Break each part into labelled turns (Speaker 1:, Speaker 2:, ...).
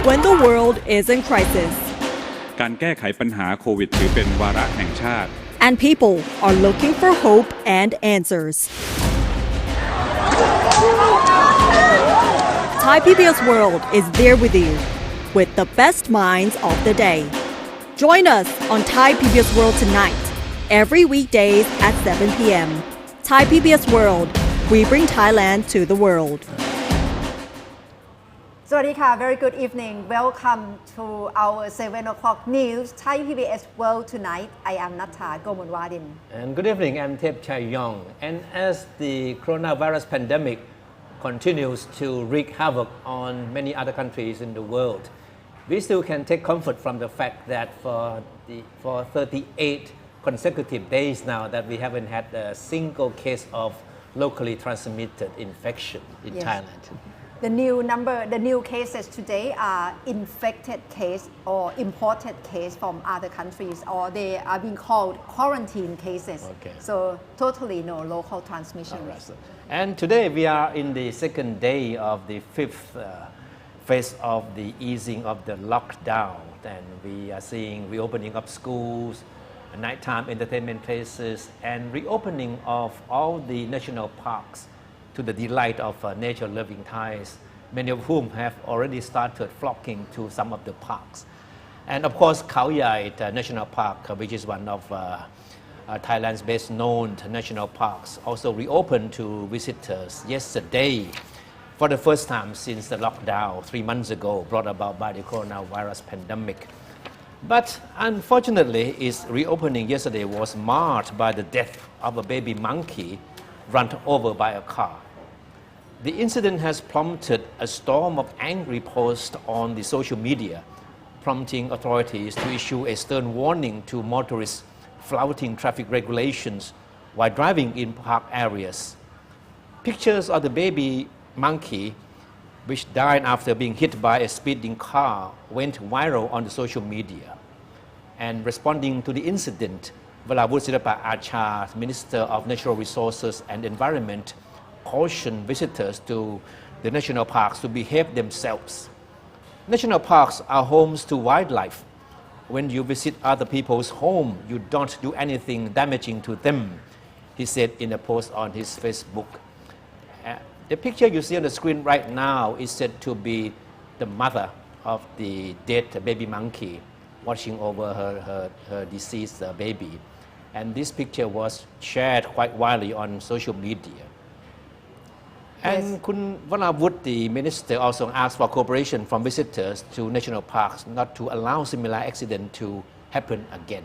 Speaker 1: when the world is in crisis
Speaker 2: การแก้ไขปัญหาโควิดถือเป็นวาระแห่งชาติ
Speaker 1: and people are looking for hope and answers. Thai PBS World is there with you with the best minds of the day. Join us on Thai PBS World tonight, every weekdays at 7 p.m. Thai PBS World, we bring Thailand to the world.
Speaker 3: สวัสดีค่ะ Very good evening. Welcome to our 7 o'clock news, Thai PBS World Tonight. I am Natha Gomunwadin.
Speaker 4: And good evening, I'm Thep Chai Yong. And as the coronavirus pandemic continues to wreak havoc on many other countries in the world, we still can take comfort from the fact that for 38 consecutive days now that we haven't had a single case of locally transmitted infection in Thailand.
Speaker 3: The new cases today are infected case or imported case from other countries, or they are being called quarantine cases.
Speaker 4: Okay.
Speaker 3: So totally no local transmission.
Speaker 4: Right. And today we are in the second day of the fifth phase of the easing of the lockdown, and we are seeing reopening of schools, nighttime entertainment places, and reopening of all the national parks to the delight of nature-loving Thais, many of whom have already started flocking to some of the parks. And of course, Khao Yai National Park, which is one of Thailand's best known national parks, also reopened to visitors yesterday for the first time since the lockdown 3 months ago brought about by the coronavirus pandemic. But unfortunately, its reopening yesterday was marred by the death of a baby monkey run over by a car. The incident has prompted a storm of angry posts on the social media, prompting authorities to issue a stern warning to motorists flouting traffic regulations while driving in park areas. Pictures of the baby monkey, which died after being hit by a speeding car, went viral on the social media. And responding to the incident, Valavut Sirapa Acha, Minister of Natural Resources and Environment, cautioned visitors to the national parks to behave themselves. National parks are homes to wildlife. When you visit other people's home, you don't do anything damaging to them, he said in a post on his Facebook. The picture you see on the screen right now is said to be the mother of the dead baby monkey watching over her deceased baby. And this picture was shared quite widely on social media. And Kun Vanavut, the minister, also asked for cooperation from visitors to national parks not to allow similar accident to happen again.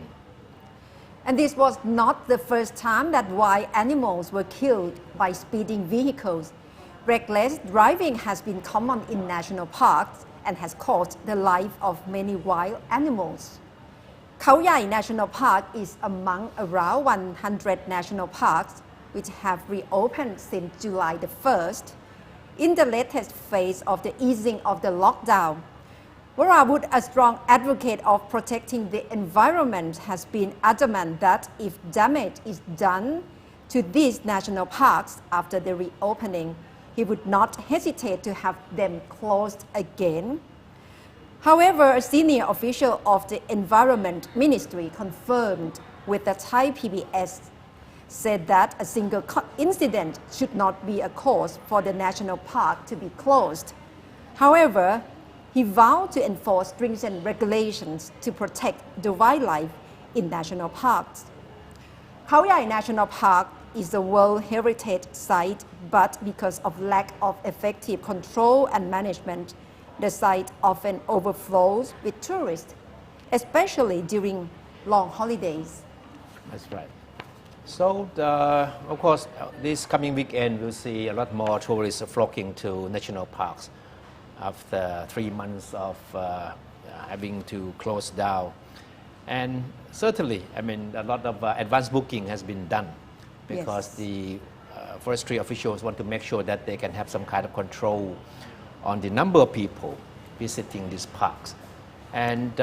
Speaker 3: And this was not the first time that wild animals were killed by speeding vehicles. Reckless driving has been common in national parks and has cost the life of many wild animals. Khao Yai National Park is among around 100 national parks which have reopened since July the 1st. In the latest phase of the easing of the lockdown, Varavut, a strong advocate of protecting the environment, has been adamant that if damage is done to these national parks after the reopening, he would not hesitate to have them closed again. However, a senior official of the Environment Ministry confirmed with the Thai PBS said that a single incident should not be a cause for the national park to be closed. However, he vowed to enforce stringent regulations to protect the wildlife in national parks. Khao Yai National Park is a World Heritage Site, but because of lack of effective control and management, the site often overflows with tourists, especially during long holidays.
Speaker 4: That's right. So, of course, this coming weekend we'll see a lot more tourists flocking to national parks after 3 months of having to close down. And certainly, I mean, a lot of advanced booking has been done because the forestry officials want to make sure that they can have some kind of control on the number of people visiting these parks. And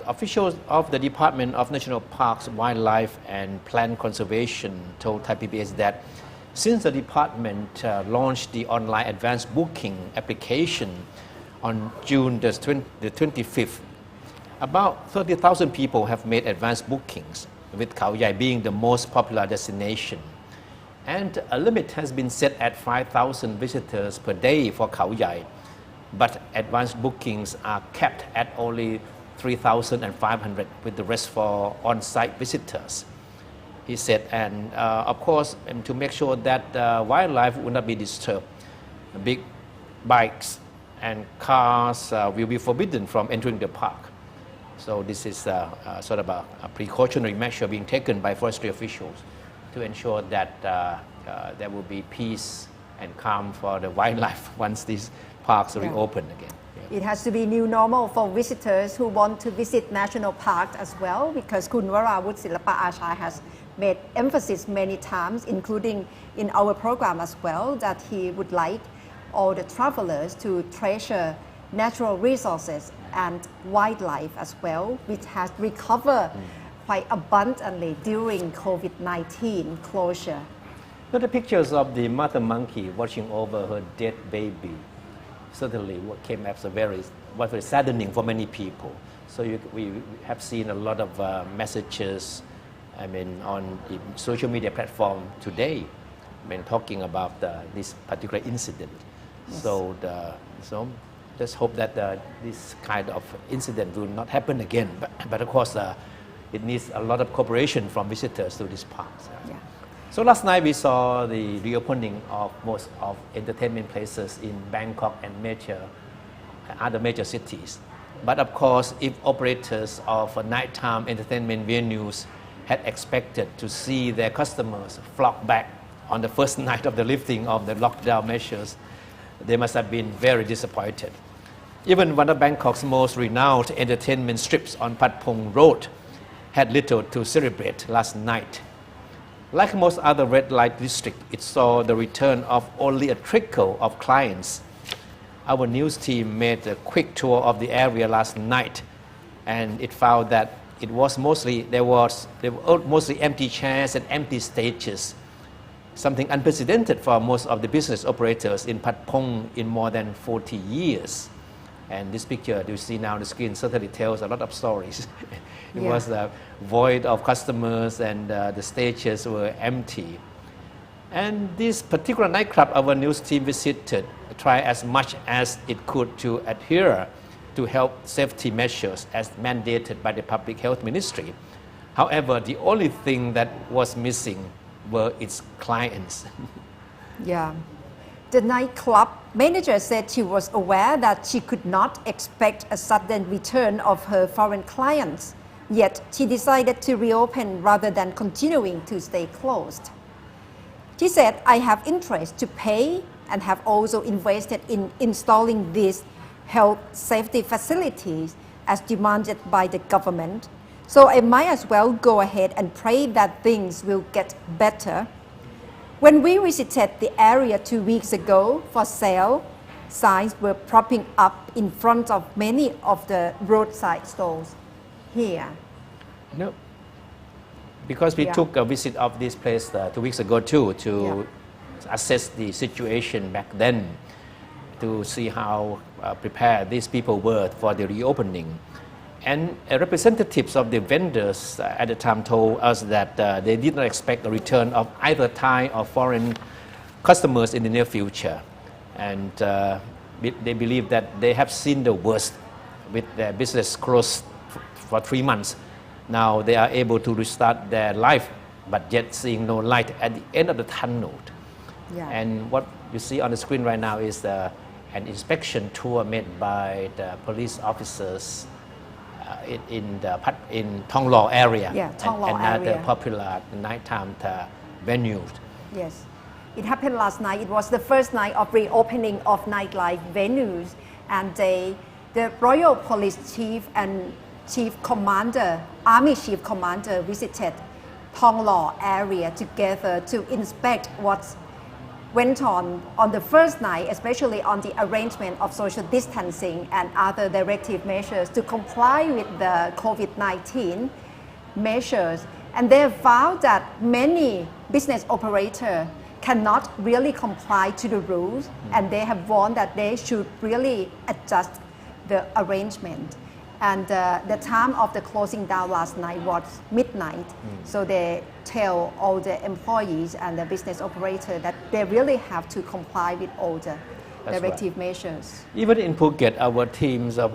Speaker 4: officials of the Department of National Parks, Wildlife and Plant Conservation told ThaiPBS that since the department launched the online advanced booking application on June the 25th, about 30,000 people have made advance bookings, with Khao Yai being the most popular destination. And a limit has been set at 5,000 visitors per day for Khao Yai, but advance bookings are capped at only 3,500, with the rest for on-site visitors. He said, and of course, to make sure that wildlife will not be disturbed, big bikes and cars will be forbidden from entering the park. So this is sort of a precautionary measure being taken by forestry officials to ensure that there will be peace and calm for the wildlife once these parks reopen again.
Speaker 3: It has to be new normal for visitors who want to visit national parks as well, because Kun Warawut Silapa Achai has made emphasis many times, including in our program as well, that he would like all the travelers to treasure natural resources and wildlife as well, which has recovered quite abundantly during COVID-19 closure.
Speaker 4: But the pictures of the mother monkey watching over her dead baby certainly what came as was very saddening for many people. So we have seen a lot of messages, on the social media platform today, talking about this particular incident. Yes. So let's hope that this kind of incident will not happen again. But of course, it needs a lot of cooperation from visitors to these parks.
Speaker 3: Yeah.
Speaker 4: So last night we saw the reopening of most of entertainment places in Bangkok and other major cities. But of course, if operators of nighttime entertainment venues had expected to see their customers flock back on the first night of the lifting of the lockdown measures, they must have been very disappointed. Even one of Bangkok's most renowned entertainment strips on Pat Pong Road had little to celebrate last night. Like most other red light districts, it saw the return of only a trickle of clients. Our news team made a quick tour of the area last night, and it found that there were mostly empty chairs and empty stages, something unprecedented for most of the business operators in Pat Pong in more than 40 years. And this picture you see now on the screen certainly tells a lot of stories. It was void of customers, and the stages were empty. And this particular nightclub our news team visited tried as much as it could to adhere to health safety measures as mandated by the Public Health Ministry. However, the only thing that was missing were its clients.
Speaker 3: Yeah. The nightclub manager said she was aware that she could not expect a sudden return of her foreign clients, yet she decided to reopen rather than continuing to stay closed. She said, "I have interest to pay and have also invested in installing these health safety facilities as demanded by the government, so I might as well go ahead and pray that things will get better." When we visited the area 2 weeks ago for sale, signs were propping up in front of many of the roadside stalls here.
Speaker 4: No, because we took a visit of this place 2 weeks ago too, to assess the situation back then, to see how prepared these people were for the reopening. And representatives of the vendors at the time told us that they did not expect a return of either Thai or foreign customers in the near future. And they believe that they have seen the worst with their business closed for 3 months. Now they are able to restart their life, but yet seeing no light at the end of the tunnel. Yeah. And what you see on the screen right now is an inspection tour made by the police officers in Thong Lo area, another popular nighttime venue.
Speaker 3: Yes, it happened last night. It was the first night of reopening of nightlife venues, and the Royal Police Chief and Army Chief Commander visited Thong Lo area together to inspect what went on the first night, especially on the arrangement of social distancing and other directive measures to comply with the COVID-19 measures. And they found that many business operators cannot really comply to the rules, and they have warned that they should really adjust the arrangement. And the time of the closing down last night was midnight, so they tell all the employees and the business operator that they really have to comply with all the
Speaker 4: That's
Speaker 3: directive measures.
Speaker 4: Even in Phuket, our teams of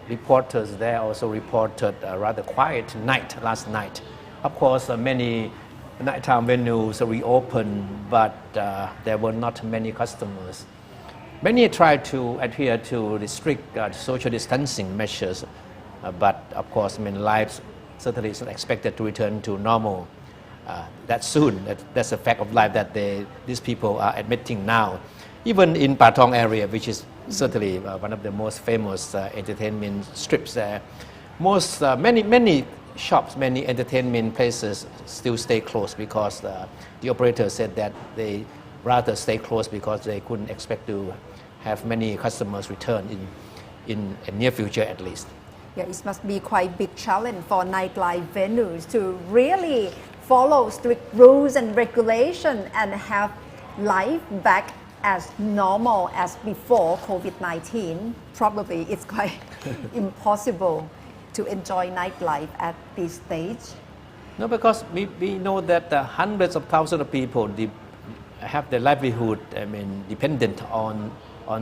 Speaker 4: reporters there also reported a rather quiet night last night. Of course, many nighttime venues reopened, but there were not many customers. Many tried to adhere to the strict social distancing measures, but of course, life certainly is not expected to return to normal that soon. That's a fact of life that these people are admitting now. Even in Patong area, which is certainly one of the most famous entertainment strips there, many shops, many entertainment places still stay closed because the operator said that they rather stay closed because they couldn't expect to have many customers return in a near future at least.
Speaker 3: Yeah, it must be quite big challenge for nightlife venues to really follow strict rules and regulation and have life back as normal as before COVID-19. Probably it's quite impossible to enjoy nightlife at this stage.
Speaker 4: No, because we know that hundreds of thousands of people have their livelihood, dependent on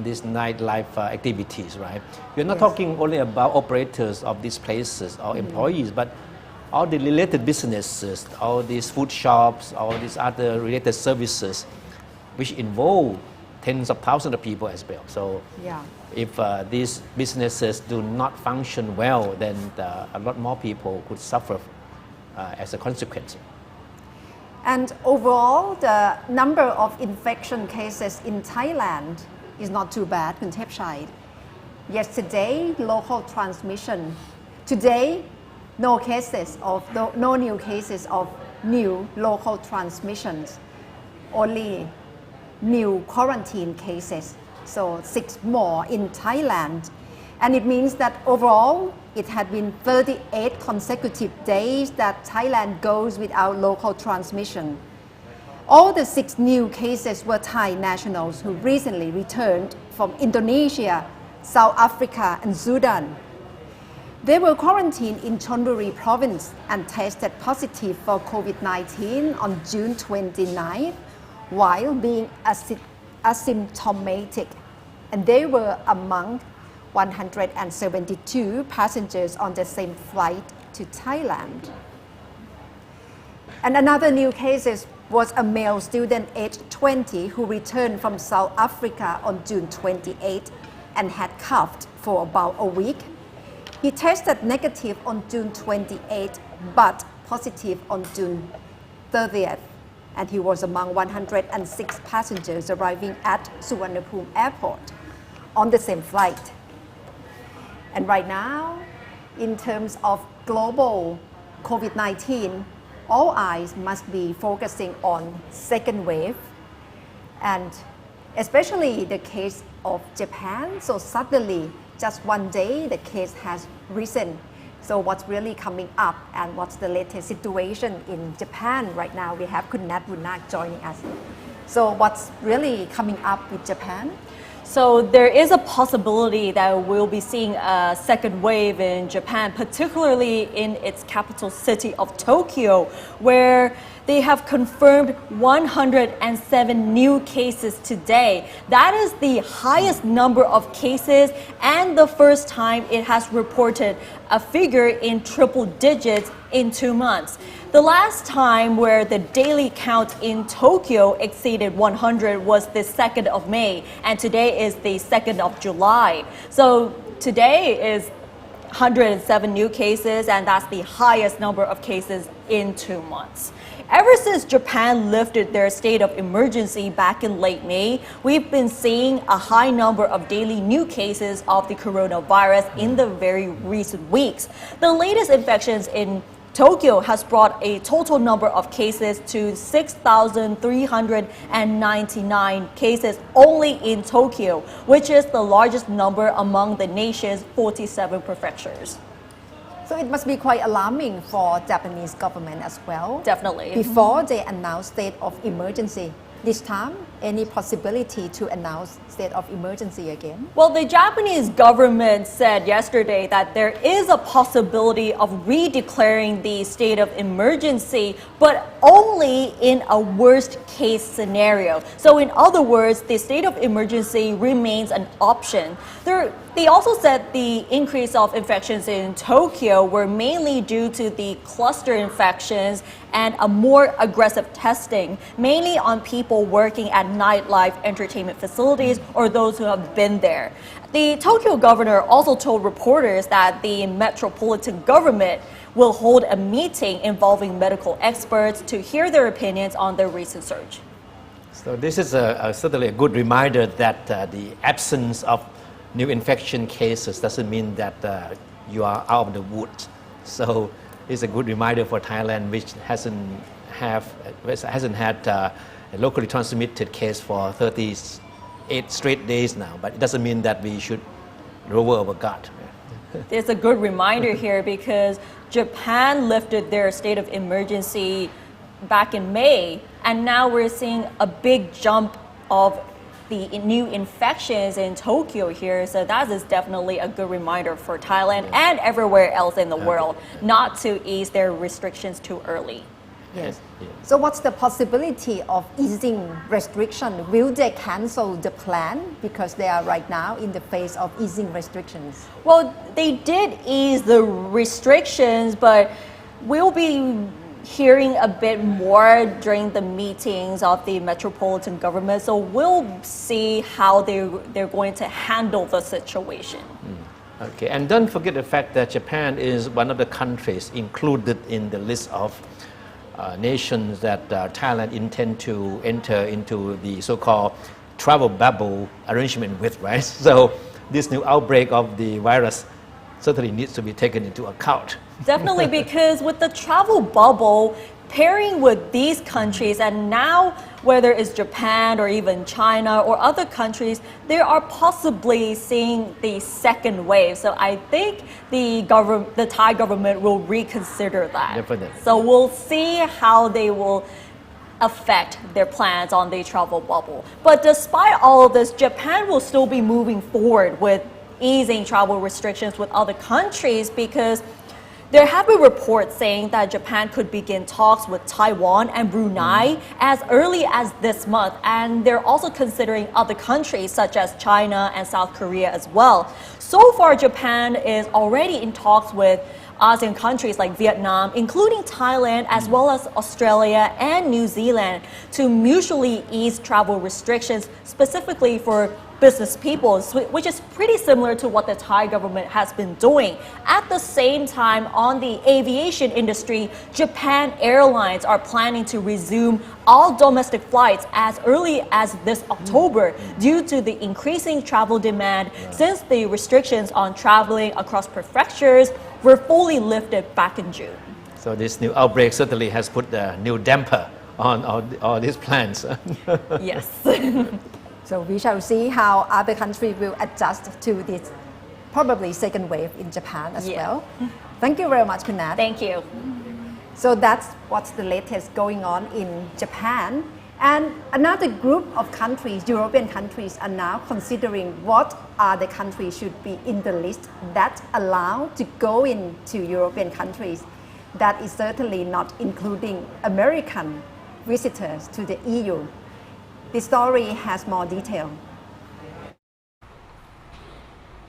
Speaker 4: these nightlife activities, right? We're not talking only about operators of these places or employees, but all the related businesses, all these food shops, all these other related services, which involve tens of thousands of people as well. So if these businesses do not function well, then a lot more people could suffer as a consequence.
Speaker 3: And overall, the number of infection cases in Thailand is not too bad, Kun Thepchai. Yesterday, local transmission. Today, no new cases of new local transmissions. Only new quarantine cases. So 6 more in Thailand. And it means that overall, it had been 38 consecutive days that Thailand goes without local transmission. All the 6 new cases were Thai nationals who recently returned from Indonesia, South Africa, and Sudan. They were quarantined in Chonburi province and tested positive for COVID-19 on June 29th while being asymptomatic. And they were among 172 passengers on the same flight to Thailand. And another new case was a male student aged 20 who returned from South Africa on June 28 and had coughed for about a week. He tested negative on June 28 but positive on June 30th, and he was among 106 passengers arriving at Suvarnabhumi Airport on the same flight. And right now, in terms of global COVID-19, all eyes must be focusing on second wave, and especially the case of Japan. So suddenly, just one day, the case has risen. So what's really coming up and what's the latest situation in Japan right now? We have Kun Nat Bunak joining us. So what's really coming up with Japan?
Speaker 1: So there is a possibility that we'll be seeing a second wave in Japan, particularly in its capital city of Tokyo, where they have confirmed 107 new cases today. That is the highest number of cases and the first time it has reported a figure in triple digits in 2 months. The last time where the daily count in Tokyo exceeded 100 was the 2nd of May, and today is the 2nd of July. So today is 107 new cases, and that's the highest number of cases in 2 months. Ever since Japan lifted their state of emergency back in late May, we've been seeing a high number of daily new cases of the coronavirus in the very recent weeks. The latest infections in Tokyo has brought a total number of cases to 6,399 cases only in Tokyo, which is the largest number among the nation's 47 prefectures.
Speaker 3: So it must be quite alarming for Japanese government as well.
Speaker 1: Definitely.
Speaker 3: Before they announced state of emergency. This time, any possibility to announce state of emergency again?
Speaker 1: Well, the Japanese government said yesterday that there is a possibility of redeclaring the state of emergency, but only in a worst case scenario. So in other words, the state of emergency remains an option. They also said the increase of infections in Tokyo were mainly due to the cluster infections and a more aggressive testing, mainly on people working at nightlife entertainment facilities or those who have been there. The Tokyo governor also told reporters that the metropolitan government will hold a meeting involving medical experts to hear their opinions on the recent surge.
Speaker 4: So this is certainly a good reminder that the absence of new infection cases doesn't mean that you are out of the woods. So it's a good reminder for Thailand, which hasn't had a locally transmitted case for 38 straight days now. But it doesn't mean that we should lower our guard.
Speaker 1: It's a good reminder here because Japan lifted their state of emergency back in May, and now we're seeing a big jump of the new infections in Tokyo here. So that is definitely a good reminder for Thailand and everywhere else in the world not to ease their restrictions too early.
Speaker 3: Yes. So what's the possibility of easing restriction? Will they cancel the plan because they are right now in the phase of easing restrictions?
Speaker 1: Well, they did ease the restrictions, but we'll be hearing a bit more during the meetings of the metropolitan government. So we'll see how they're going to handle the situation.
Speaker 4: Okay, and don't forget the fact that Japan is one of the countries included in the list of nations that Thailand intend to enter into the so-called travel bubble arrangement with, right? So this new outbreak of the virus certainly needs to be taken into account.
Speaker 1: Definitely, because with the travel bubble, pairing with these countries, and now whether it's Japan or even China or other countries, they are possibly seeing the second wave. So I think the Thai government will reconsider that.
Speaker 4: Definitely.
Speaker 1: So we'll see how they will affect their plans on the travel bubble. But despite all of this, Japan will still be moving forward with easing travel restrictions with other countries because there have been reports saying that Japan could begin talks with Taiwan and Brunei as early as this month. And they're also considering other countries such as China and South Korea as well. So far, Japan is already in talks with ASEAN countries like Vietnam, including Thailand, as well as Australia and New Zealand, to mutually ease travel restrictions, specifically for business people, which is pretty similar to what the Thai government has been doing. At the same time, on the aviation industry, Japan Airlines are planning to resume all domestic flights as early as this October due to the increasing travel demand since the restrictions on traveling across prefectures were fully lifted back in June.
Speaker 4: So this new outbreak certainly has put a new damper on all these plans.
Speaker 1: Yes.
Speaker 3: So we shall see how other countries will adjust to this probably second wave in Japan as well. Thank you very much, Khun Nat.
Speaker 1: Thank you.
Speaker 3: So that's what's the latest going on in Japan. And another group of countries, European countries, are now considering what are the countries should be in the list that allow to go into European countries. That is certainly not including American visitors to the EU. The story has more detail.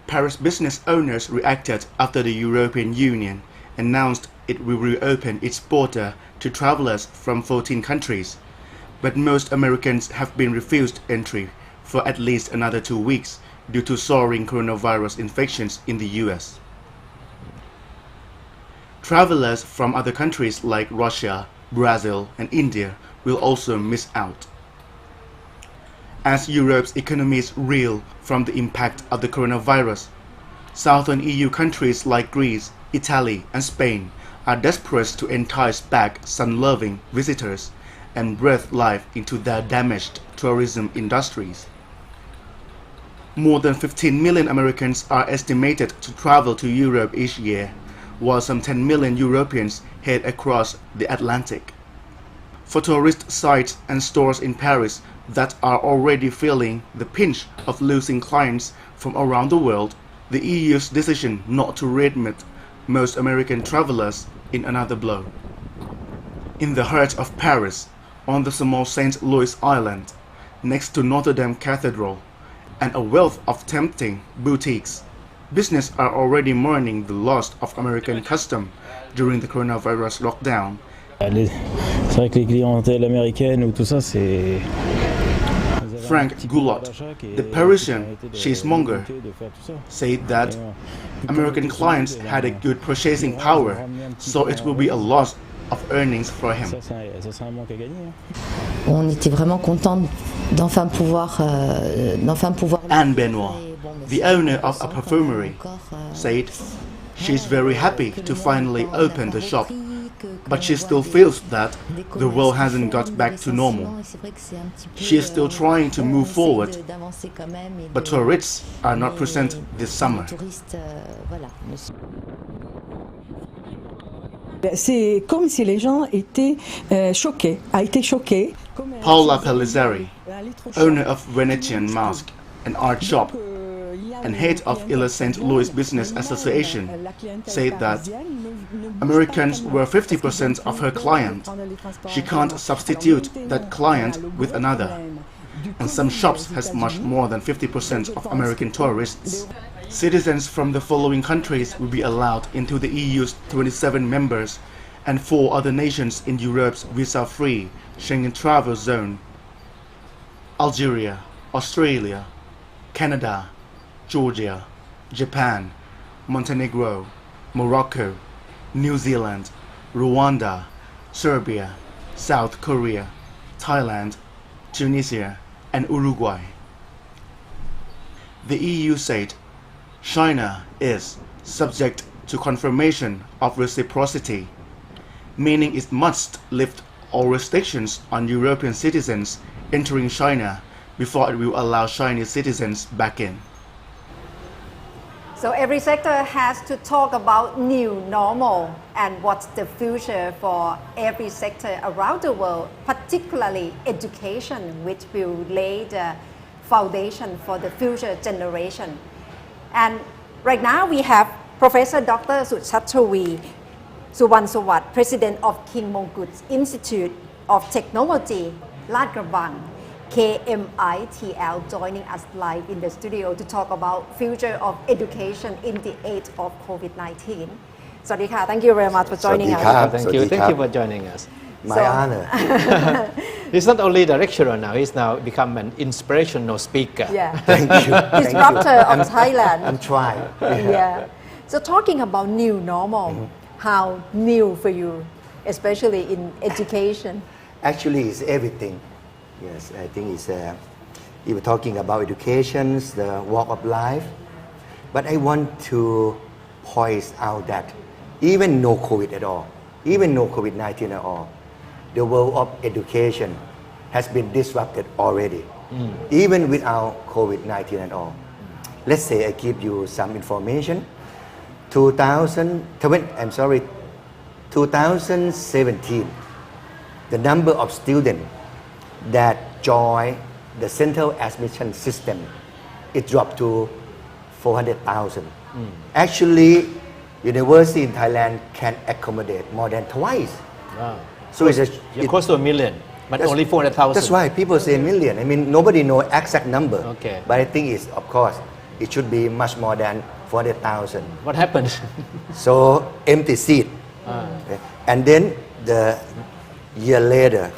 Speaker 5: Paris business owners reacted after the European Union announced it will reopen its border to travelers from 14 countries. But most Americans have been refused entry for at least another 2 weeks due to soaring coronavirus infections in the US. Travelers from other countries like Russia, Brazil, and India will also miss out. As Europe's economies reel from the impact of the coronavirus, southern EU countries like Greece, Italy, and Spain are desperate to entice back sun-loving visitors and breathe life into their damaged tourism industries. More than 15 million Americans are estimated to travel to Europe each year, while some 10 million Europeans head across the Atlantic. For tourist sites and stores in Paris that are already feeling the pinch of losing clients from around the world, the EU's decision not to readmit most American travelers in another blow. In the heart of Paris, on the small St. Louis Island, next to Notre Dame Cathedral, and a wealth of tempting boutiques, business are already mourning the loss of American custom during the coronavirus lockdown.
Speaker 6: C'est vrai que les clientèles américaines ou tout ça, c'est...
Speaker 5: Frank Goulot, the Parisian cheesemonger, said that American clients had a good purchasing power, so it will be a loss of earnings for him.
Speaker 6: Ça, c'est un manque à gagner.
Speaker 7: On était vraiment content d'enfin pouvoir
Speaker 5: Anne Benoit, the owner of a perfumery, said she's very happy to finally open the shop, but she still feels that the world hasn't got back to normal. She is still trying to move forward, but tourists are not present this summer.
Speaker 8: C'est comme si les gens étaient choqués, a été choqués.
Speaker 5: Paula Pellizzari, owner of Venetian Mask, an art shop, and head of Illa St. Louis Business Association, said that Americans were 50% of her client. She can't substitute that client with another, and some shops has much more than 50% of American tourists. Citizens from the following countries will be allowed into the EU's 27 members and 4 other nations in Europe's visa-free Schengen travel zone: Algeria, Australia, Canada, Georgia, Japan, Montenegro, Morocco, New Zealand, Rwanda, Serbia, South Korea, Thailand, Tunisia, and Uruguay. The EU said China is subject to confirmation of reciprocity, meaning it must lift all restrictions on European citizens entering China before it will allow Chinese citizens back in.
Speaker 3: So every sector has to talk about new normal and what's the future for every sector around the world, particularly education, which will lay the foundation for the future generation. And right now we have Professor Dr. Suchatravi Suwansawat, President of King Mongkut's Institute of Technology, Lat Krabang, KMITL, joining us live in the studio to talk about future of education in the age of COVID-19. Swadika, thank you very much for joining us.
Speaker 4: Thank you for joining us.
Speaker 9: My honor.
Speaker 4: He's not only the lecturer now, he's now become an inspirational speaker.
Speaker 3: Yeah.
Speaker 9: Thank you.
Speaker 3: Disruptor of Thailand.
Speaker 9: I'm trying.
Speaker 3: Yeah. So talking about new normal, how new for you, especially in education?
Speaker 9: Actually, it's everything. Yes, I think it's you were talking about education, the walk of life. But I want to point out that even no COVID at all, even no COVID-19 at all, the world of education has been disrupted already, even without COVID-19 at all. Let's say I give you some information. 2017, the number of students that join the central admission system, it dropped to 400,000. Actually, university in Thailand can accommodate more than twice.
Speaker 4: Wow.
Speaker 9: So it's
Speaker 4: close to 1 million, but only 400,000.
Speaker 9: That's why people say million. I mean, nobody know exact number.
Speaker 4: Okay.
Speaker 9: But I think it's, of course, it should be much more than 400,000.
Speaker 4: What happened?
Speaker 9: So empty seat. Okay. And then the year later,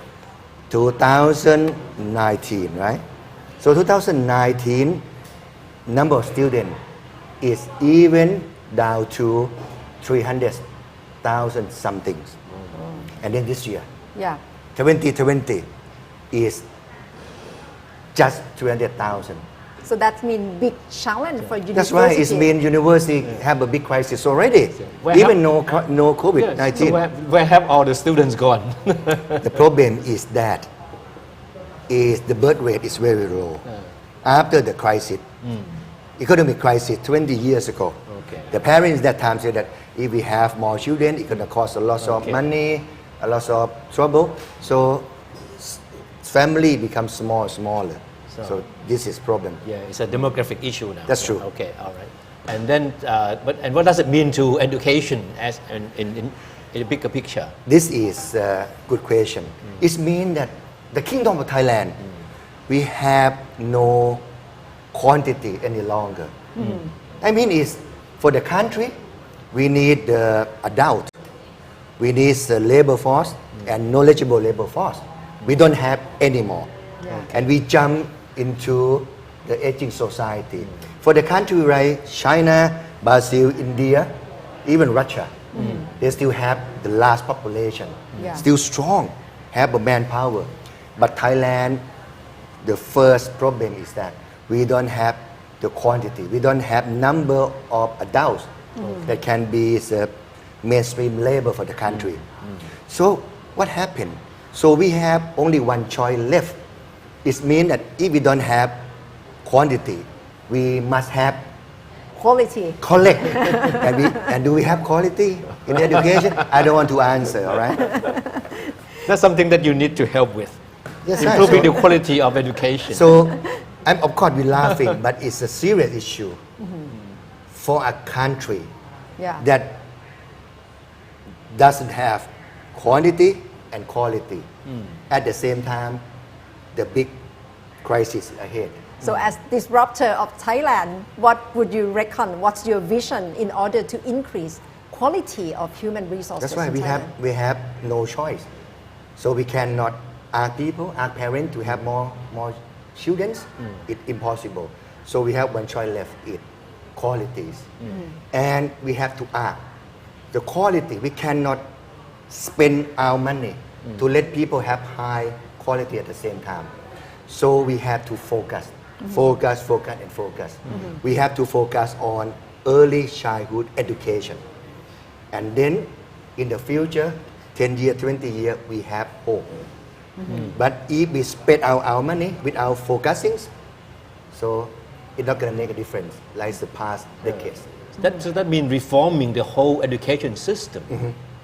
Speaker 9: 2019, right? So 2019, number of students is even down to 300,000 something. And then this year, 2020 is just 300,000.
Speaker 3: So that means big challenge for university.
Speaker 9: That's why it means university have a big crisis already. Even no COVID-19.
Speaker 4: So where have all the students gone?
Speaker 9: The problem is that the birth rate is very low. After the crisis, economic crisis 20 years ago, the parents that time said that if we have more children, it's going to cost a lot of money a lot of trouble. So family becomes smaller. So this is problem.
Speaker 4: Yeah, it's a demographic issue now.
Speaker 9: That's true.
Speaker 4: Okay, all right. And then, and what does it mean to education as in a bigger picture?
Speaker 9: This is a good question. It means that the Kingdom of Thailand, we have no quantity any longer. I mean, is for the country, we need the adult, we need the labor force and knowledgeable labor force. We don't have anymore, and we jump into the aging society. For the country like China, Brazil, India, even Russia, they still have the large population, still strong, have a manpower. But Thailand, the first problem is that we don't have the quantity, we don't have number of adults that can be the mainstream labor for the country. So what happened? So we have only one choice left. It means that if we don't have quantity, we must have
Speaker 3: Quality.
Speaker 9: collect. And do we have quality in education? I don't want to answer, all right?
Speaker 4: That's something that you need to help with.
Speaker 9: Yes,
Speaker 4: Improving
Speaker 9: so-
Speaker 4: the quality of education.
Speaker 9: So, of course, we're laughing, but it's a serious issue for a country that doesn't have quantity and quality. At the same time, the big crisis ahead.
Speaker 3: So as disruptor of Thailand, what would you reckon? What's your vision in order to increase quality of human resources?
Speaker 9: That's why
Speaker 3: in Thailand?
Speaker 9: we have no choice. So we cannot ask people, ask parents to have more children. It's impossible. So we have one choice left: it qualities, and we have to ask the quality. We cannot spend our money to let people have high quality at the same time. So we have to focus. We have to focus on early childhood education. And then in the future, 10 years, 20 years, we have hope. But if we spend our money without focusing, so it's not going to make a difference like the past decades.
Speaker 4: So that means reforming the whole education system.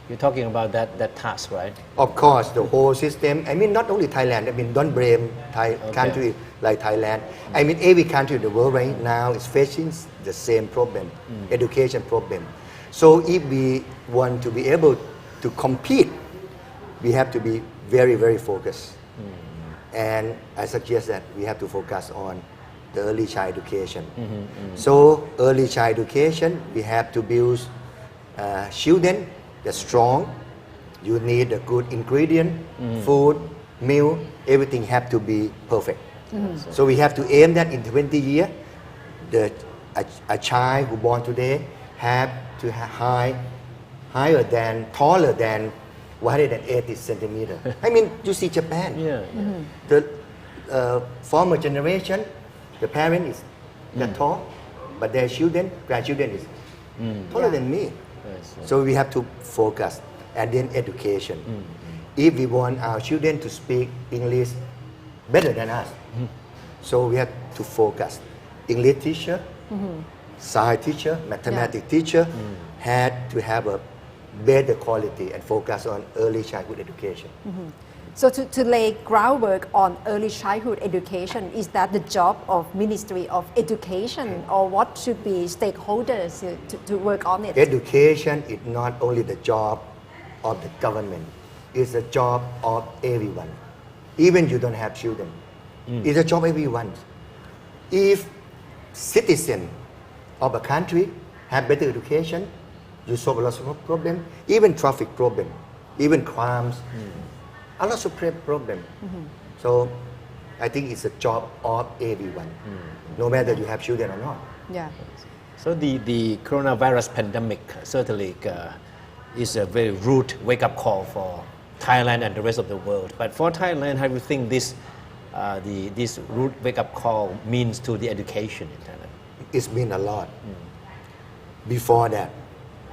Speaker 4: You're talking about that task, right?
Speaker 9: Of course, the whole system. I mean, not only Thailand. I mean, don't blame country like Thailand. I mean, every country in the world right now is facing the same problem, education problem. So if we want to be able to compete, we have to be very, very focused. And I suggest that we have to focus on the early child education. So early child education, we have to build children. They're strong. You need a good ingredient, food, meal. Everything have to be perfect. So we have to aim that in 20 years, a child who born today have to have taller than 180 centimeters. I mean, you see Japan. The former generation, the parent is that tall, but their children, grandchildren is taller than me. So we have to focus, and then education. If we want our children to speak English better than us, so we have to focus. English teacher, science teacher, mathematics teacher had to have a better quality and focus on early childhood education.
Speaker 3: So to lay groundwork on early childhood education, is that the job of Ministry of Education, or what should be stakeholders to work on it?
Speaker 9: Education is not only the job of the government, it's a job of everyone. Even you don't have children, it's a job of everyone. If citizens of a country have better education, you solve a lot of problems, even traffic problem, even crimes, a lot of problem. So I think it's a job of everyone, no matter you have children or not.
Speaker 3: Yeah.
Speaker 4: So the coronavirus pandemic certainly is a very rude wake-up call for Thailand and the rest of the world. But for Thailand, how do you think this rude wake-up call means to the education in Thailand?
Speaker 9: It's been a lot. Before that,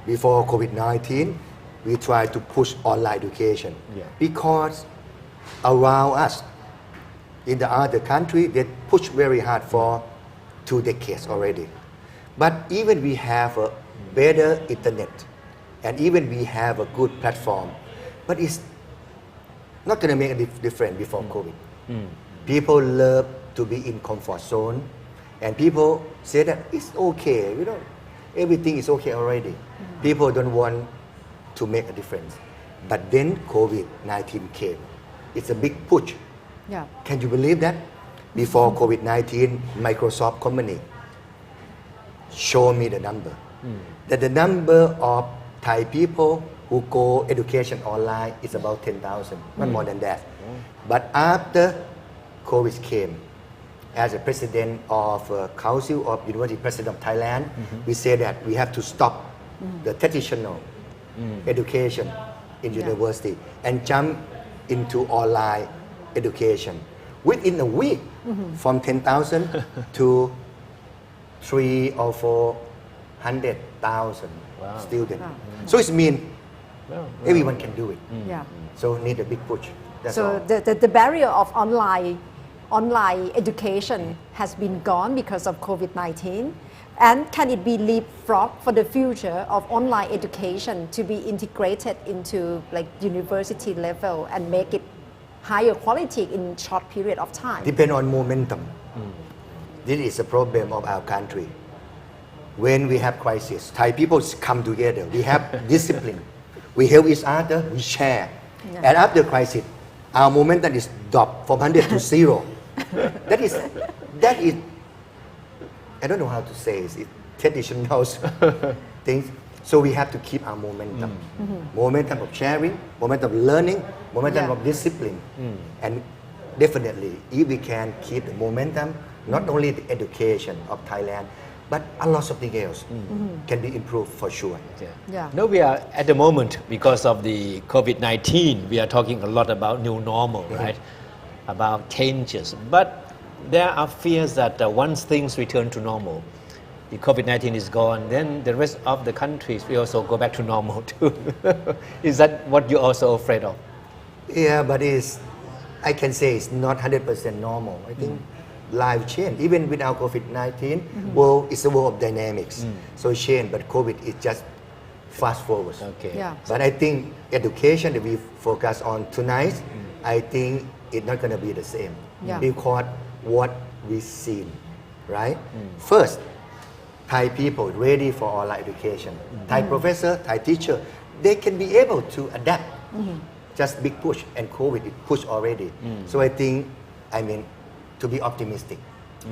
Speaker 9: before COVID-19, we tried to push online education because around us, in the other country, they push very hard for 2 decades already. But even we have a better internet, and even we have a good platform, but it's not going to make a difference before COVID. People love to be in comfort zone, and people say that it's okay, everything is okay already. People don't want to make a difference. But then COVID-19 came. It's a big push.
Speaker 3: Yeah.
Speaker 9: Can you believe that? Before COVID-19, Microsoft company show me the number. That the number of Thai people who go education online is about 10,000, not more than that. But after COVID came, as a president of Council of University President of Thailand, we say that we have to stop the traditional education in university and jump into online education. Within a week, from 10,000 to 300,000 or 400,000 students. So it means everyone can do it.
Speaker 3: Yeah.
Speaker 9: So need a big push. That's
Speaker 3: So
Speaker 9: all.
Speaker 3: the barrier of online education has been gone because of COVID-19. And can it be leapfrog for the future of online education to be integrated into like university level and make it higher quality in short period of time?
Speaker 9: Depend on momentum. This is a problem of our country. When we have crisis, Thai people come together. We have discipline. We help each other. We share. And after crisis, our momentum is dropped from 100 to 0. That is. I don't know how to say it. It's traditional things. So we have to keep our momentum. Momentum of sharing, momentum of learning, momentum of discipline. And definitely, if we can keep the momentum, not only the education of Thailand, but a lot of things else can be improved for sure.
Speaker 3: Yeah.
Speaker 4: Now we are at the moment, because of the COVID-19, we are talking a lot about new normal, right? About changes. But there are fears that once things return to normal, the COVID-19 is gone, then the rest of the countries will also go back to normal too. Is that what you're also afraid of?
Speaker 9: Yeah, but I can say it's not 100% normal. I think life change. Even without COVID-19, world is a world of dynamics. So it change, but COVID is just fast forward.
Speaker 4: Okay.
Speaker 3: Yeah.
Speaker 9: But I think education that we focus on tonight, I think it's not going to be the same.
Speaker 3: Yeah.
Speaker 9: Because what we've seen, right? First, Thai people ready for online education. Thai professor, Thai teacher, they can be able to adapt. Just big push, and COVID it pushed already. So I think, to be optimistic,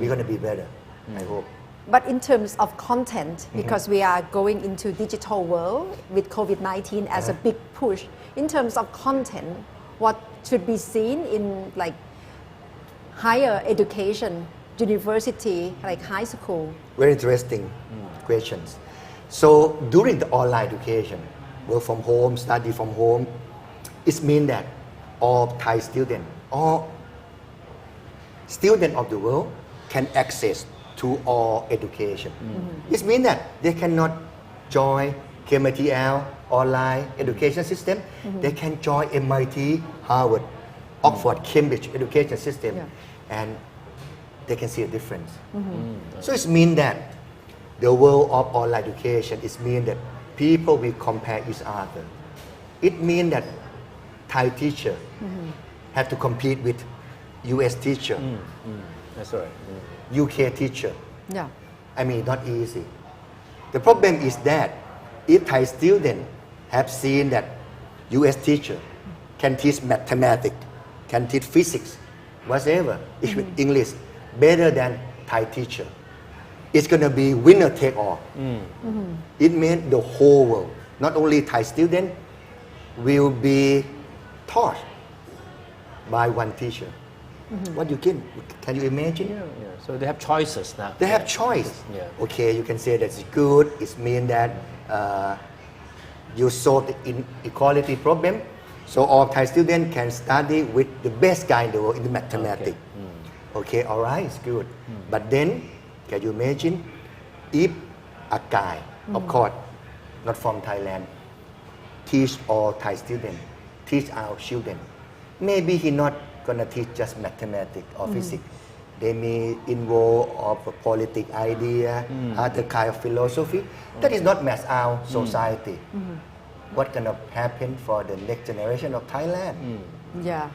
Speaker 9: we're going to be better, I hope.
Speaker 3: But in terms of content, because we are going into digital world with COVID-19 as a big push, in terms of content, what should be seen in like higher education, university, like high school?
Speaker 9: Very interesting questions. So during the online education, work from home, study from home, it means that all Thai students, all students of the world can access to all education. It means that they cannot join KMTL online education system. They can join MIT, Harvard, Oxford, Cambridge education system, and they can see a difference. So it means that the world of online education, it means that people will compare each other. It means that Thai teacher have to compete with US teacher,
Speaker 4: That's right.
Speaker 9: UK teacher.
Speaker 3: Yeah.
Speaker 9: Not easy. The problem is that if Thai students have seen that US teacher can teach mathematics, can teach physics, whatever, English, better than Thai teacher, it's going to be winner take all. It means the whole world, not only Thai students, will be taught by one teacher. What can you imagine?
Speaker 4: Yeah. So they have choices now.
Speaker 9: They have choice.
Speaker 4: Yeah.
Speaker 9: Okay, you can say that's good. It means that you solve the inequality problem. So all Thai students can study with the best guy in the world in the mathematics. Okay, all right, it's good. But then, can you imagine if a guy, of course, not from Thailand, teach all Thai students, teach our children, maybe he not gonna teach just mathematics or physics. They may involve of a politic idea, other kind of philosophy. That is not match our society. What gonna happen for the next generation of Thailand?
Speaker 3: Yeah.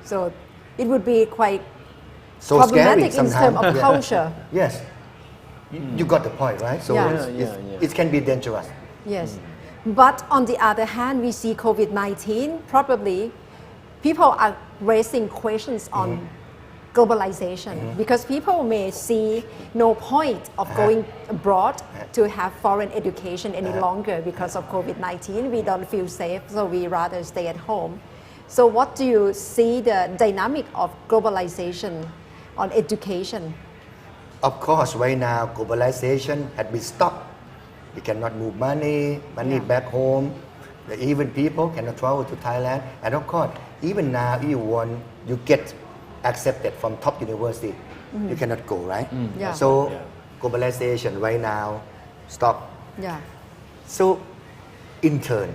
Speaker 3: So it would be quite
Speaker 9: So
Speaker 3: problematic
Speaker 9: scary
Speaker 3: in terms
Speaker 9: sometimes.
Speaker 3: of
Speaker 9: Yeah.
Speaker 3: culture.
Speaker 9: Yes. You got the point, right? So
Speaker 3: Yeah.
Speaker 9: it can be dangerous.
Speaker 3: Yes. But on the other hand, we see COVID-19, probably people are raising questions on globalization because people may see no point of going abroad to have foreign education any longer because of COVID-19. We don't feel safe, so we rather stay at home. So what do you see the dynamic of globalization on education?
Speaker 9: Of course, right now, globalization had been stopped. We cannot move money back home. Even people cannot travel to Thailand. And of course, even now, you get accepted from top university, you cannot go, right?
Speaker 3: Yeah.
Speaker 9: So globalization right now stop.
Speaker 3: Yeah.
Speaker 9: So in turn,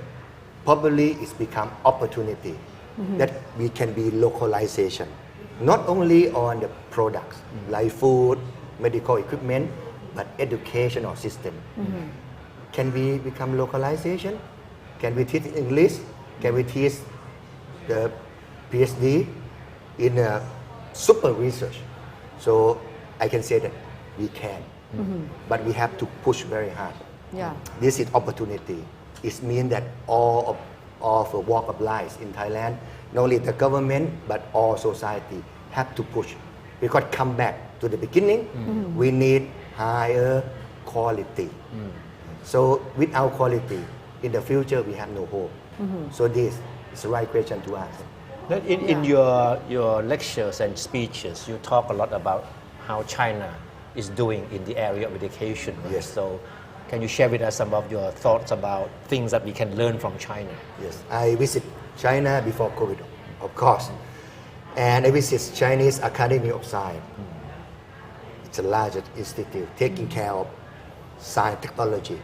Speaker 9: probably it's become opportunity that we can be localization, not only on the products like food, medical equipment, but educational system. Can we become localization? Can we teach English? Can we teach the PhD in a super research? So I can say that we can, but we have to push very hard.
Speaker 3: Yeah.
Speaker 9: This is opportunity. It means that all of the walk of life in Thailand, not only the government but all society have to push. Because come back to the beginning, we need higher quality. So without quality, in the future we have no hope. So this is the right question to ask.
Speaker 4: In your lectures and speeches, you talk a lot about how China is doing in the area of education. Right?
Speaker 9: Yes.
Speaker 4: So can you share with us some of your thoughts about things that we can learn from China?
Speaker 9: Yes, I visit China before COVID, of course. And I visit Chinese Academy of Science. It's the largest institute taking care of science technology,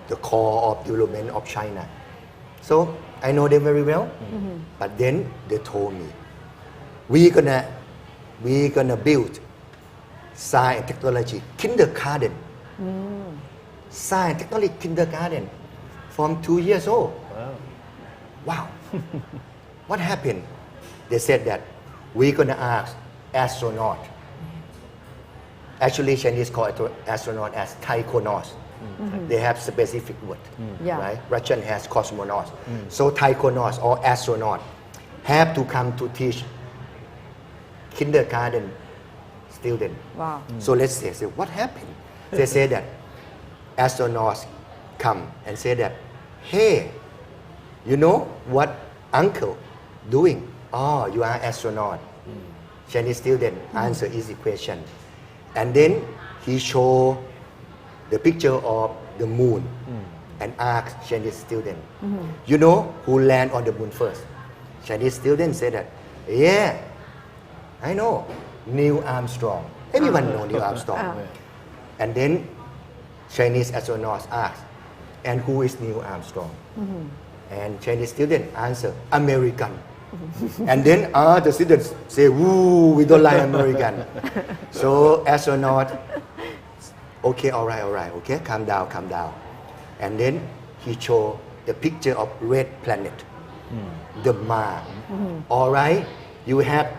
Speaker 9: the core of development of China. So I know them very well, but then they told me, we're gonna build science technology kindergarten. Science technology kindergarten from 2 years old. Wow. What happened? They said that we're gonna ask astronaut. Actually, Chinese call astronaut as taikonaut. They have specific word,
Speaker 3: Yeah.
Speaker 9: right? Russian has cosmonaut. So taikonaut or astronaut have to come to teach kindergarten student.
Speaker 3: Wow.
Speaker 9: So let's say what happened? They say that astronauts come and say that, hey, you know what uncle doing? Oh, you are astronaut. Chinese student answer easy question. And then he show the picture of the moon and ask Chinese student, you know who land on the moon first? Chinese student said that, yeah, I know, Neil Armstrong. Everyone know Neil Armstrong. And then Chinese astronauts asked, and who is Neil Armstrong? And Chinese student answer, American. And then the students say, woo, we don't like American. So astronaut, okay, all right, okay, calm down. And then he showed the picture of red planet, the Mars. All right, you have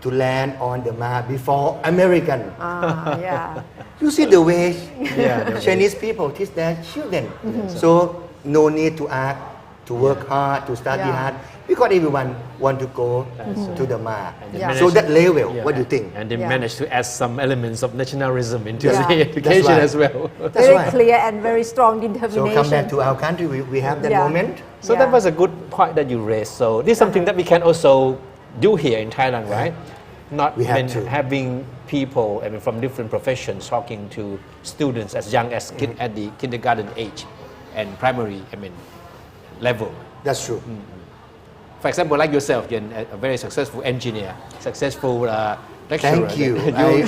Speaker 9: to land on the Mars before American.
Speaker 3: Yeah.
Speaker 9: You see the way
Speaker 4: the
Speaker 9: Chinese people teach their children. So no need to act, to work hard, to study hard, because everyone want to go to the Mars.
Speaker 3: Yeah.
Speaker 9: So that level, what do you think?
Speaker 4: And they
Speaker 3: Yeah.
Speaker 4: managed to add some elements of nationalism into
Speaker 3: Yeah.
Speaker 4: the education
Speaker 9: right.
Speaker 4: as well.
Speaker 9: That's
Speaker 3: Very
Speaker 9: right.
Speaker 3: clear and very strong
Speaker 9: So
Speaker 3: determination.
Speaker 9: come back to our country, we have that
Speaker 3: Yeah.
Speaker 9: moment.
Speaker 4: So
Speaker 3: Yeah.
Speaker 4: that was a good point that you raised. So this is something that we can also do here in Thailand, right? Not
Speaker 9: We have to.
Speaker 4: having people from different professions talking to students as young as at the kindergarten age and primary level.
Speaker 9: That's true.
Speaker 4: For example, like yourself, you're a very successful engineer, successful lecturer.
Speaker 9: Thank you.
Speaker 4: You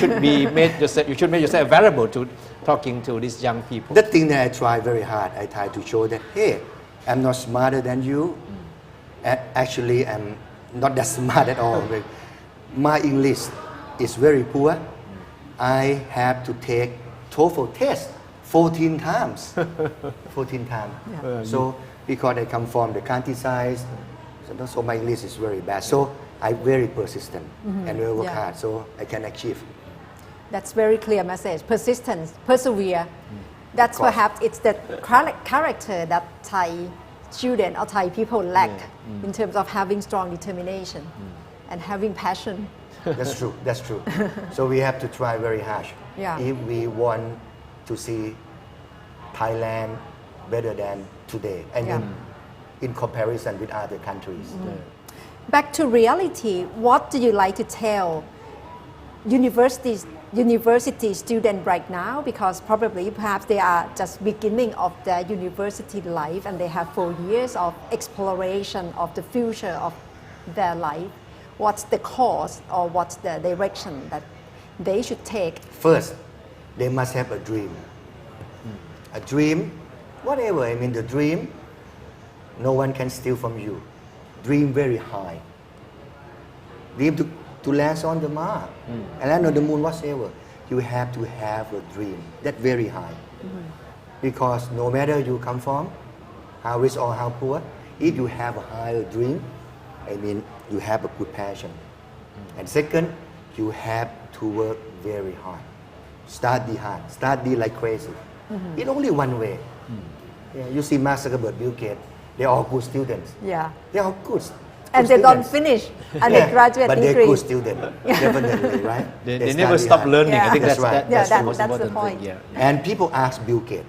Speaker 4: should make yourself available to talking to these young people.
Speaker 9: The thing that I try very hard, I try to show that, hey, I'm not smarter than you. Actually, I'm not that smart at all. My English is very poor. I have to take TOEFL test 14 times. 14 times.
Speaker 3: Yeah.
Speaker 9: So because I come from the countryside, So my English is very bad. So I'm very persistent and will work
Speaker 3: Yeah.
Speaker 9: hard so I can achieve.
Speaker 3: That's very clear message. Persistence, persevere. That's
Speaker 9: Of course.
Speaker 3: perhaps it's the character that Thai students or Thai people lack in terms of having strong determination and having passion.
Speaker 9: That's true. That's true. So we have to try very hard
Speaker 3: Yeah.
Speaker 9: if we want to see Thailand better than today. I mean, in comparison with other countries.
Speaker 3: Back to reality, what do you like to tell university students right now? Because probably perhaps they are just beginning of their university life and they have 4 years of exploration of the future of their life. What's the course or what's the direction that they should take?
Speaker 9: First, they must have a dream. A dream, whatever, I mean the dream, no one can steal from you. Dream very high. Dream to land on the Mars and land on the moon, whatever. You have to have a dream that's very high. Because no matter you come from, how rich or how poor, if you have a higher dream, I mean you have a good passion. And second, you have to work very hard. Study hard, study like crazy. In only one way. Yeah, you see Mark Zuckerberg, Bill Gates, they're all good students.
Speaker 3: Yeah.
Speaker 9: They're all good.
Speaker 3: And they don't finish and they graduate
Speaker 9: but
Speaker 3: degree.
Speaker 9: they're good students, definitely, right?
Speaker 4: They never
Speaker 9: study
Speaker 4: stop
Speaker 9: hard.
Speaker 4: learning. I think
Speaker 9: That's
Speaker 4: that's,
Speaker 9: right.
Speaker 4: that's
Speaker 3: Yeah,
Speaker 4: the most
Speaker 3: that's the
Speaker 4: important thing.
Speaker 3: point.
Speaker 4: Yeah.
Speaker 9: And people ask Bill Gates,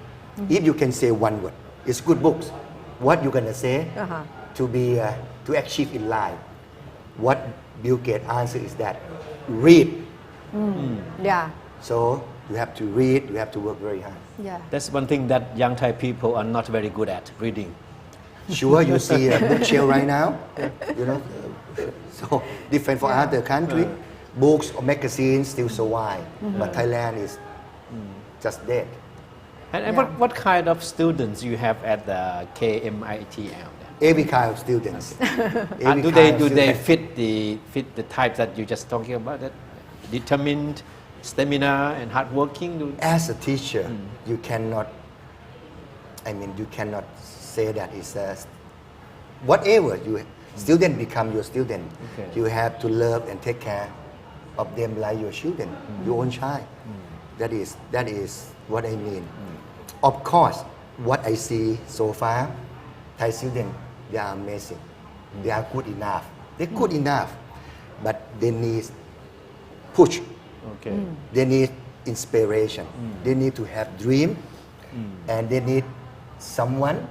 Speaker 9: if you can say one word, it's good books. What you gonna say to be to achieve in life? What Bill Gates answer is that read.
Speaker 3: Yeah.
Speaker 9: So you have to read. You have to work very hard.
Speaker 3: Yeah.
Speaker 4: That's one thing that young Thai people are not very good at, reading.
Speaker 9: Sure, you see a bookshelf right now, you know. So different for other country, books or magazines still survive, but Thailand is just dead.
Speaker 4: And what kind of students you have at the KMITL?
Speaker 9: Every kind of students.
Speaker 4: And do they fit the type that you're just talking about? That determined, stamina, and hardworking.
Speaker 9: As a teacher, you cannot. I mean, you cannot say that it's whatever you student become your student.
Speaker 4: Okay.
Speaker 9: You have to love and take care of them like your children, your own child. That is what I mean. Of course, what I see so far, Thai students, they are amazing. They are good enough. They're good enough, but they need push.
Speaker 4: Okay.
Speaker 9: They need inspiration. They need to have dream, and they need someone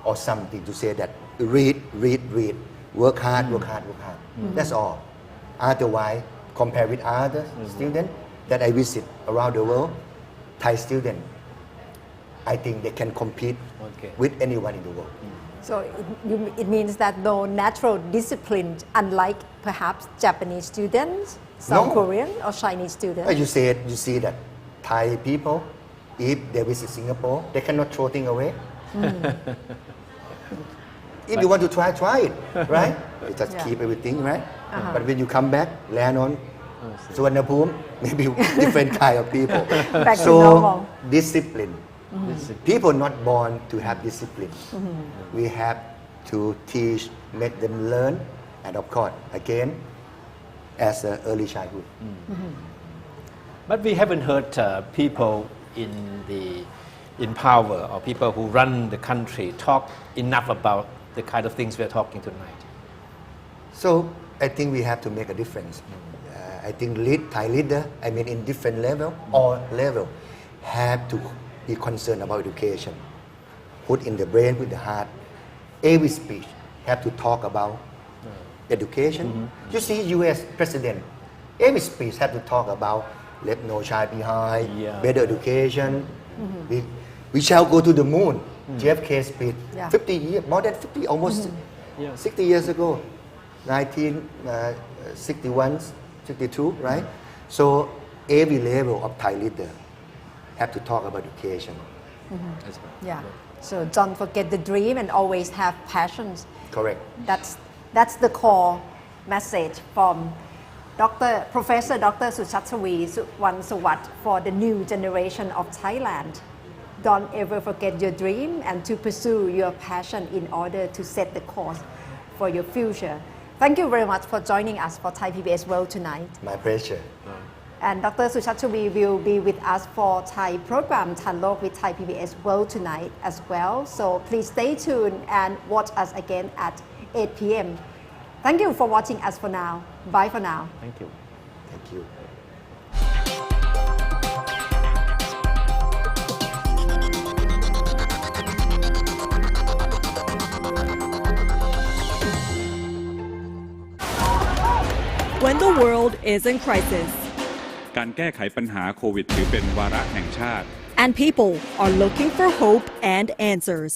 Speaker 9: or something to say that read, work hard. That's all. Otherwise, compare with other students that I visit around the world, Thai students, I think they can compete with anyone in the world.
Speaker 3: So it means that no natural discipline, unlike perhaps Japanese students, South
Speaker 9: No.
Speaker 3: Korean or Chinese students.
Speaker 9: You see that Thai people, if they visit Singapore, they cannot throw things away. If you want to try it, right? You just keep everything, right? But when you come back, land on Suvarnabhumi, maybe different kind of people.
Speaker 3: Back to
Speaker 9: So
Speaker 3: normal.
Speaker 9: discipline. People not born to have discipline. We have to teach, make them learn, and of course, again, as early childhood.
Speaker 4: But we haven't heard people in power or people who run the country talk enough about the kind of things we're talking tonight.
Speaker 9: So I think we have to make a difference. I think Thai leader, I mean in different level, all level, have to be concerned about education. Put in the brain, put the heart. Every speech have to talk about education. You see U.S. president, every speech have to talk about left no child behind, better education. We shall go to the moon. JFK speech, 50 years, more than 50, almost 60 years ago, 1961, 62, right? So every level of Thai leader have to talk about education.
Speaker 3: Yeah. So don't forget the dream and always have passions.
Speaker 9: Correct.
Speaker 3: That's the core message from Professor Dr. Suchatsavi Suwansawat for the new generation of Thailand. Don't ever forget your dream and to pursue your passion in order to set the course for your future. Thank you very much for joining us for Thai PBS World Tonight.
Speaker 9: My pleasure.
Speaker 3: And Dr. Suchatchavi will be with us for Thai program Thanlok with Thai PBS World Tonight as well. So please stay tuned and watch us again at 8 p.m. Thank you for watching us for now. Bye for now.
Speaker 4: Thank you.
Speaker 9: Thank you.
Speaker 1: When the world is in crisis
Speaker 2: การแก้ไขปัญหาโควิดถือเป็นวาระแห่งชาติ
Speaker 1: and people are looking for hope and answers,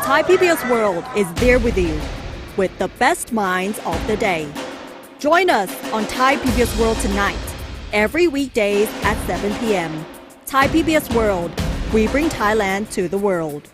Speaker 1: Thai PBS World is there with you with the best minds of the day. Join us on Thai PBS World Tonight, every weekdays at 7 p.m. Thai PBS World, we bring Thailand to the world.